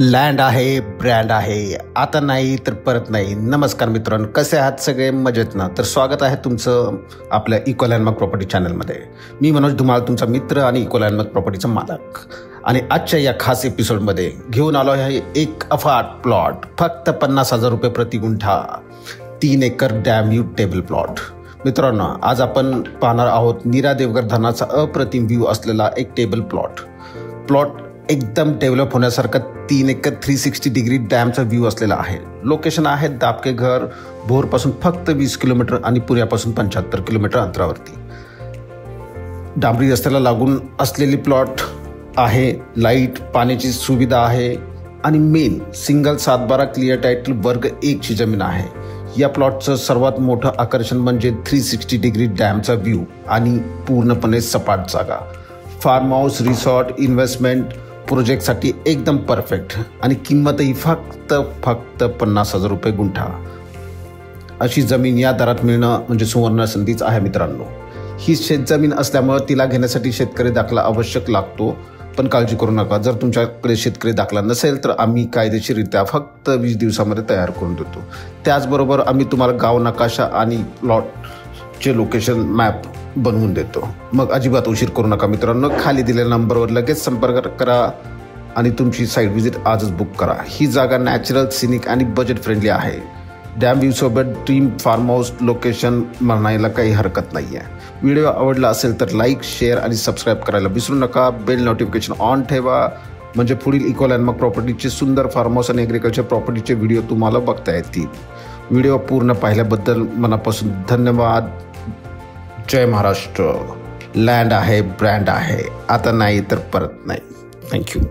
Land आहे, brand आहे, आता नाही तर परत नाही. नमस्कार मित्रांनो, कसे आहात सगळे? मजेत ना? तर स्वागत आहे तुमचं आपल्या इको लँडमार्क प्रॉपर्टी चॅनलमध्ये. मी मनोज धुमाळ, तुमचा मित्र आणि इको लँडमार्क प्रॉपर्टीचा मालक. आणि आजच्या या खास एपिसोडमध्ये घेऊन आलो आहे एक अफाट प्लॉट, फक्त 50,000 रुपये प्रति guntha, 3 acre dam view table plot. मित्रांनो, आज आपण पाहणार आहोत नीरा देवघर धरणाचा अप्रतिम व्ह्यू असलेला एक टेबल प्लॉट एकदम डेव्हलप होण्यासारखा 3 एकर 360 डिग्री डॅमचा व्ह्यू असलेला आहे. लोकेशन आहे दापके घर, भोरपासून फक्त 20 किलोमीटर आणि पुण्यापासून 75 किलोमीटर अंतरावरती. डांबरी रस्त्याला लागून असलेली प्लॉट आहे. लाईट, पाण्याची सुविधा आहे आणि मेन सिंगल 7/12 क्लिअर टायटल वर्ग 1 ची जमीन आहे. या प्लॉटचं सर्वात मोठं आकर्षण म्हणजे 360 डिग्री डॅमचा व्ह्यू आणि पूर्णपणे सपाट जागा. फार्म हाऊस, रिसॉर्ट, इन्व्हेस्टमेंट प्रोजेक्टसाठी एकदम परफेक्ट आणि किंमतही फक्त 50,000 रुपये गुंठा. अशी जमीन या दरात मिळणं म्हणजे सुवर्ण संधीच आहे मित्रांनो. ही शेतजमीन असल्यामुळे तिला घेण्यासाठी शेतकरी दाखला आवश्यक लागतो. पण काळजी करू नका, जर तुमच्याकडे शेतकरी दाखला नसेल तर आम्ही कायदेशीररित्या फक्त 20 दिवसामध्ये तयार करून देतो. त्याचबरोबर आम्ही तुम्हाला गाव नकाशा आणि प्लॉटचे लोकेशन मॅप बनवून देतो. मग अजिबात उशीर करू नका मित्रांनो, खाली दिलेल्या नंबरवर लगेच संपर्क करा आणि तुमची साईट व्हिजिट आजच बुक करा. ही जागा नॅचरल, सिनिक आणि बजेट फ्रेंडली आहे. डॅम व्ह्यूसोबत ड्रीम फार्म हाऊस लोकेशन म्हणायला काही हरकत नाही आहे. व्हिडिओ आवडला असेल तर लाईक, शेअर आणि सबस्क्राईब करायला विसरू नका. बेल नोटिफिकेशन ऑन ठेवा म्हणजे पुढील इको लँडमार्क प्रॉपर्टीचे सुंदर फार्म हाऊस आणि ॲग्रिकल्चर प्रॉपर्टीचे व्हिडिओ तुम्हाला बघता येतील. व्हिडिओ पूर्ण पाहिल्याबद्दल मनापासून धन्यवाद. जय महाराष्ट्र. लँड आहे, ब्रँड आहे, आता नाही तर परत नाही. थँक्यू.